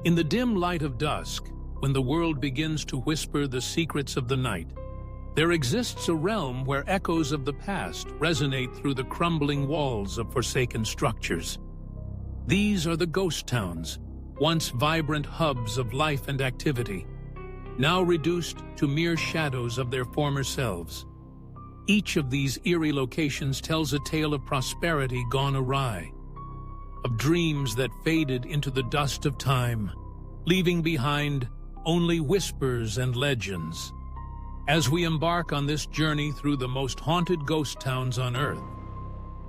In the dim light of dusk, when the world begins to whisper the secrets of the night, there exists a realm where echoes of the past resonate through the crumbling walls of forsaken structures. These are the ghost towns, once vibrant hubs of life and activity, now reduced to mere shadows of their former selves. Each of these eerie locations tells a tale of prosperity gone awry, of dreams that faded into the dust of time, leaving behind only whispers and legends. As we embark on this journey through the most haunted ghost towns on Earth,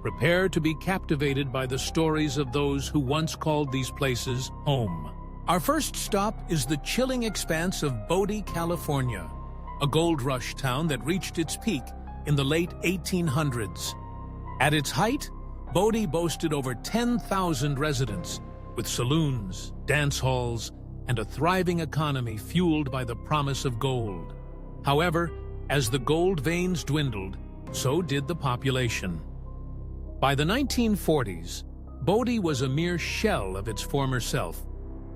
prepare to be captivated by the stories of those who once called these places home. Our first stop is the chilling expanse of Bodie, California, a gold rush town that reached its peak in the late 1800s. At its height, Bodie boasted over 10,000 residents, with saloons, dance halls, and a thriving economy fueled by the promise of gold. However, as the gold veins dwindled, so did the population. By the 1940s, Bodie was a mere shell of its former self,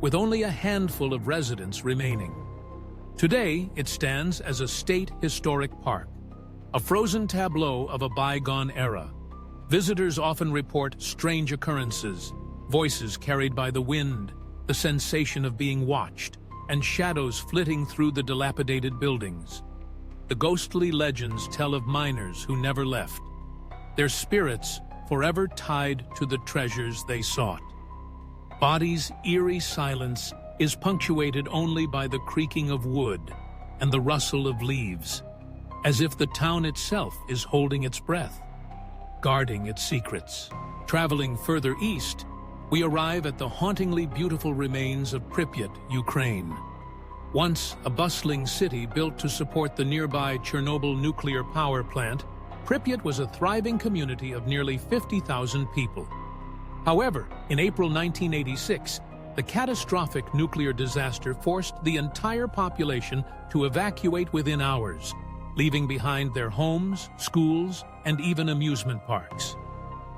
with only a handful of residents remaining. Today, it stands as a state historic park, a frozen tableau of a bygone era. Visitors often report strange occurrences, voices carried by the wind, the sensation of being watched, and shadows flitting through the dilapidated buildings. The ghostly legends tell of miners who never left, their spirits forever tied to the treasures they sought. Bodie's eerie silence is punctuated only by the creaking of wood and the rustle of leaves, as if the town itself is holding its breath, guarding its secrets. Traveling further east, we arrive at the hauntingly beautiful remains of Pripyat, Ukraine. Once a bustling city built to support the nearby Chernobyl nuclear power plant, Pripyat was a thriving community of nearly 50,000 people. However, in April 1986, the catastrophic nuclear disaster forced the entire population to evacuate within hours, leaving behind their homes, schools, and even amusement parks.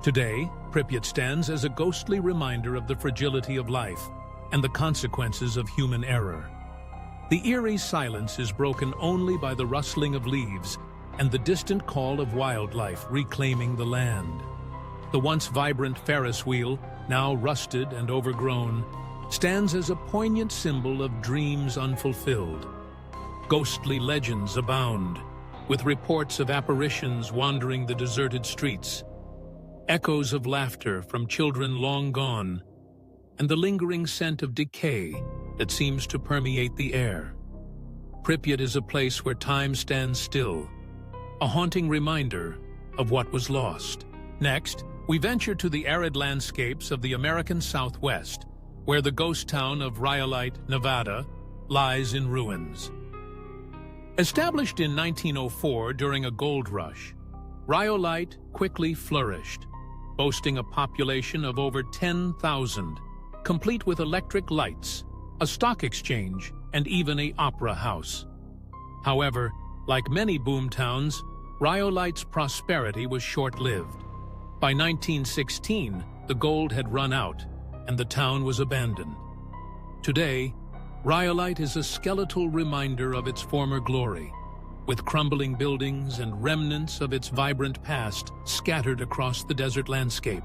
Today, Pripyat stands as a ghostly reminder of the fragility of life and the consequences of human error. The eerie silence is broken only by the rustling of leaves and the distant call of wildlife reclaiming the land. The once vibrant Ferris wheel, now rusted and overgrown, stands as a poignant symbol of dreams unfulfilled. Ghostly legends abound, with reports of apparitions wandering the deserted streets, echoes of laughter from children long gone, and the lingering scent of decay that seems to permeate the air. Pripyat is a place where time stands still, a haunting reminder of what was lost. Next, we venture to the arid landscapes of the American Southwest, where the ghost town of Rhyolite, Nevada, lies in ruins. Established in 1904 during a gold rush, Rhyolite quickly flourished, boasting a population of over 10,000, complete with electric lights, a stock exchange, and even an opera house. However, like many boom towns, Rhyolite's prosperity was short-lived. By 1916, the gold had run out, and the town was abandoned. Today, Rhyolite is a skeletal reminder of its former glory, with crumbling buildings and remnants of its vibrant past scattered across the desert landscape.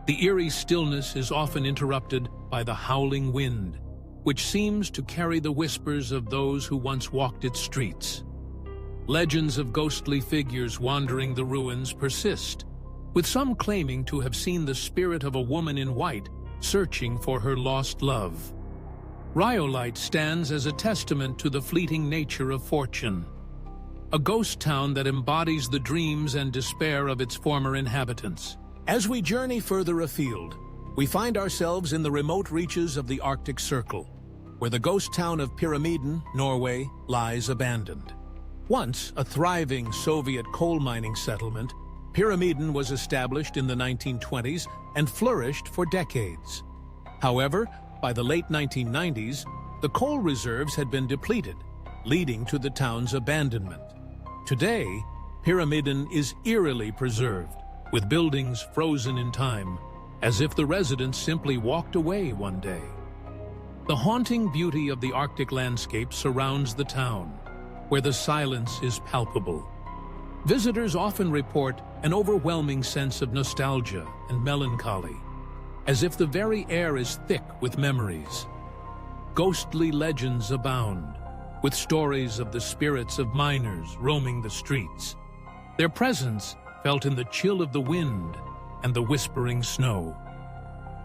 The eerie stillness is often interrupted by the howling wind, which seems to carry the whispers of those who once walked its streets. Legends of ghostly figures wandering the ruins persist, with some claiming to have seen the spirit of a woman in white searching for her lost love. Rhyolite stands as a testament to the fleeting nature of fortune, a ghost town that embodies the dreams and despair of its former inhabitants. As we journey further afield, we find ourselves in the remote reaches of the Arctic Circle, where the ghost town of Pyramiden, Norway, lies abandoned. Once a thriving Soviet coal mining settlement, Pyramiden was established in the 1920s and flourished for decades. However, by the late 1990s, the coal reserves had been depleted, leading to the town's abandonment. Today, Pyramiden is eerily preserved, with buildings frozen in time, as if the residents simply walked away one day. The haunting beauty of the Arctic landscape surrounds the town, where the silence is palpable. Visitors often report an overwhelming sense of nostalgia and melancholy, as if the very air is thick with memories. Ghostly legends abound, with stories of the spirits of miners roaming the streets, their presence felt in the chill of the wind and the whispering snow.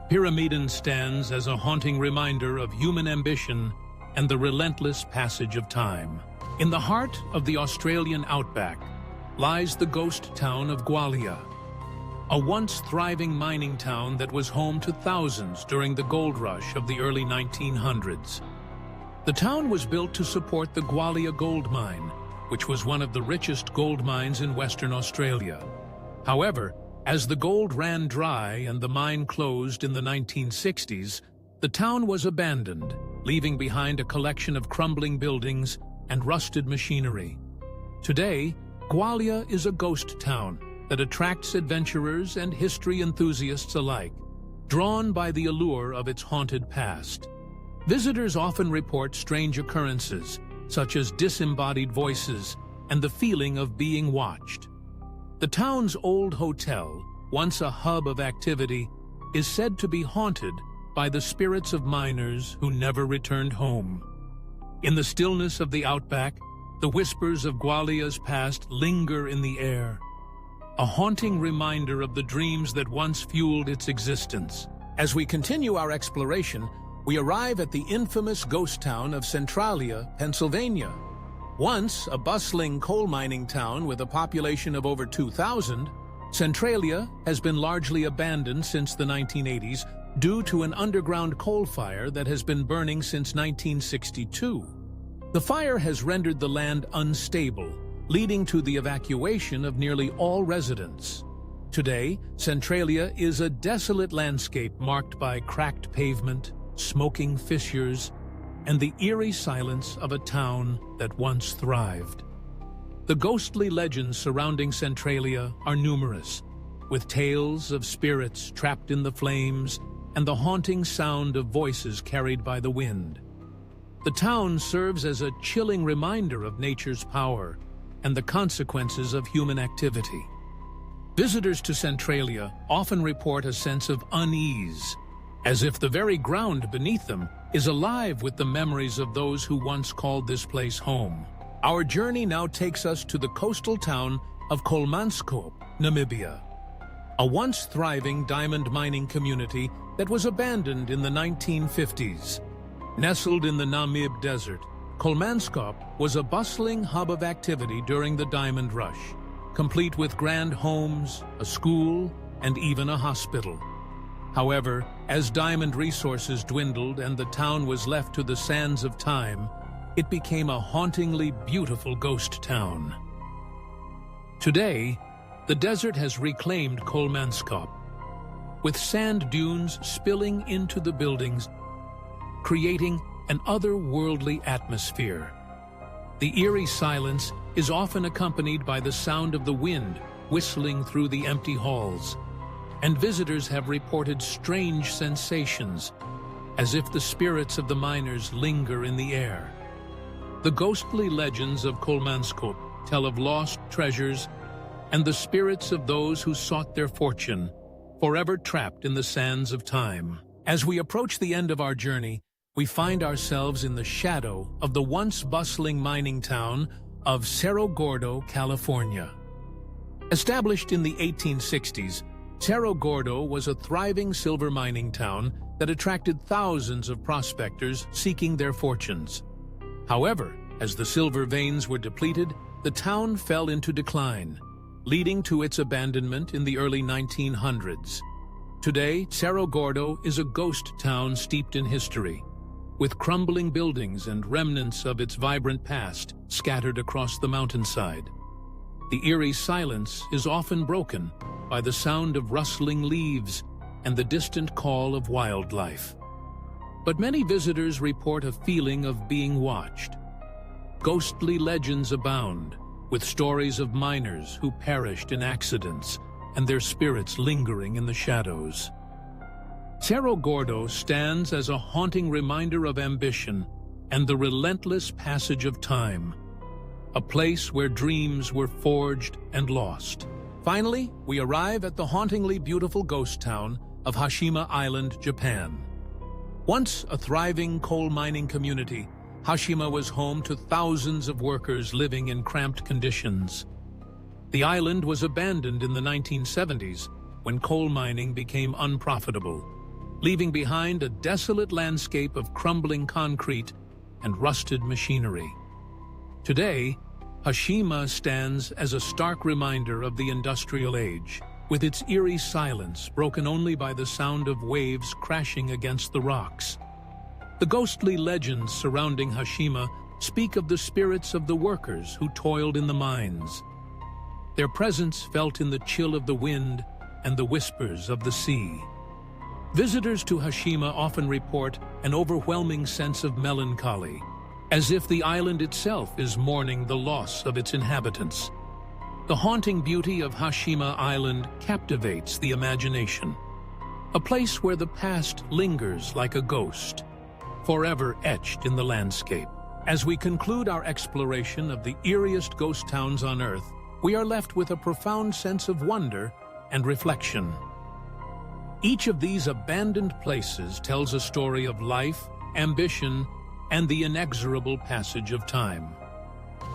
Pyramiden stands as a haunting reminder of human ambition and the relentless passage of time. In the heart of the Australian outback lies the ghost town of Gwalia, a once thriving mining town that was home to thousands during the gold rush of the early 1900s. The town was built to support the Gwalia gold mine, which was one of the richest gold mines in Western Australia. However, as the gold ran dry and the mine closed in the 1960s, the town was abandoned, leaving behind a collection of crumbling buildings and rusted machinery. Today, Gwalia is a ghost town that attracts adventurers and history enthusiasts alike, drawn by the allure of its haunted past. Visitors often report strange occurrences, such as disembodied voices and the feeling of being watched. The town's old hotel, once a hub of activity, is said to be haunted by the spirits of miners who never returned home. In the stillness of the outback, the whispers of Gwalia's past linger in the air, a haunting reminder of the dreams that once fueled its existence. As we continue our exploration, we arrive at the infamous ghost town of Centralia, Pennsylvania. Once a bustling coal mining town with a population of over 2,000, Centralia has been largely abandoned since the 1980s due to an underground coal fire that has been burning since 1962. The fire has rendered the land unstable, leading to the evacuation of nearly all residents. Today, Centralia is a desolate landscape marked by cracked pavement, smoking fissures, and the eerie silence of a town that once thrived. The ghostly legends surrounding Centralia are numerous, with tales of spirits trapped in the flames and the haunting sound of voices carried by the wind. The town serves as a chilling reminder of nature's power and the consequences of human activity. Visitors to Centralia often report a sense of unease, as if the very ground beneath them is alive with the memories of those who once called this place home. Our journey now takes us to the coastal town of Kolmanskop, Namibia, a once thriving diamond mining community that was abandoned in the 1950s. Nestled in the Namib Desert, Kolmanskop was a bustling hub of activity during the diamond rush, complete with grand homes, a school, and even a hospital. However, as diamond resources dwindled and the town was left to the sands of time, it became a hauntingly beautiful ghost town. Today, the desert has reclaimed Kolmanskop, with sand dunes spilling into the buildings, creating an otherworldly atmosphere. The eerie silence is often accompanied by the sound of the wind whistling through the empty halls, and visitors have reported strange sensations, as if the spirits of the miners linger in the air. The ghostly legends of Kolmanskop tell of lost treasures and the spirits of those who sought their fortune, forever trapped in the sands of time. As we approach the end of our journey, we find ourselves in the shadow of the once bustling mining town of Cerro Gordo, California. Established in the 1860s, Cerro Gordo was a thriving silver mining town that attracted thousands of prospectors seeking their fortunes. However, as the silver veins were depleted, the town fell into decline, leading to its abandonment in the early 1900s. Today, Cerro Gordo is a ghost town steeped in history, with crumbling buildings and remnants of its vibrant past scattered across the mountainside. The eerie silence is often broken by the sound of rustling leaves and the distant call of wildlife. But many visitors report a feeling of being watched. Ghostly legends abound, with stories of miners who perished in accidents and their spirits lingering in the shadows. Cerro Gordo stands as a haunting reminder of ambition and the relentless passage of time, a place where dreams were forged and lost. Finally, we arrive at the hauntingly beautiful ghost town of Hashima Island, Japan. Once a thriving coal mining community, Hashima was home to thousands of workers living in cramped conditions. The island was abandoned in the 1970s when coal mining became unprofitable, leaving behind a desolate landscape of crumbling concrete and rusted machinery. Today, Hashima stands as a stark reminder of the industrial age, with its eerie silence broken only by the sound of waves crashing against the rocks. The ghostly legends surrounding Hashima speak of the spirits of the workers who toiled in the mines, their presence felt in the chill of the wind and the whispers of the sea. Visitors to Hashima often report an overwhelming sense of melancholy, as if the island itself is mourning the loss of its inhabitants. The haunting beauty of Hashima Island captivates the imagination, a place where the past lingers like a ghost, forever etched in the landscape. As we conclude our exploration of the eeriest ghost towns on Earth, we are left with a profound sense of wonder and reflection. Each of these abandoned places tells a story of life, ambition, and the inexorable passage of time.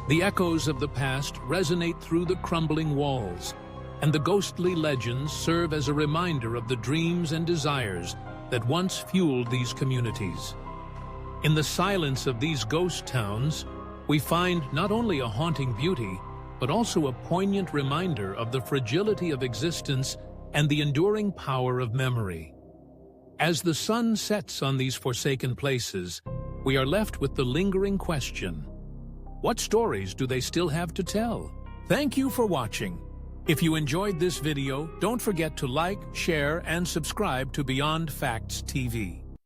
The echoes of the past resonate through the crumbling walls, and the ghostly legends serve as a reminder of the dreams and desires that once fueled these communities. In the silence of these ghost towns, we find not only a haunting beauty, but also a poignant reminder of the fragility of existence and the enduring power of memory. As the sun sets on these forsaken places, we are left with the lingering question: what stories do they still have to tell? Thank you for watching. If you enjoyed this video, don't forget to like, share, and subscribe to Beyond Facts TV.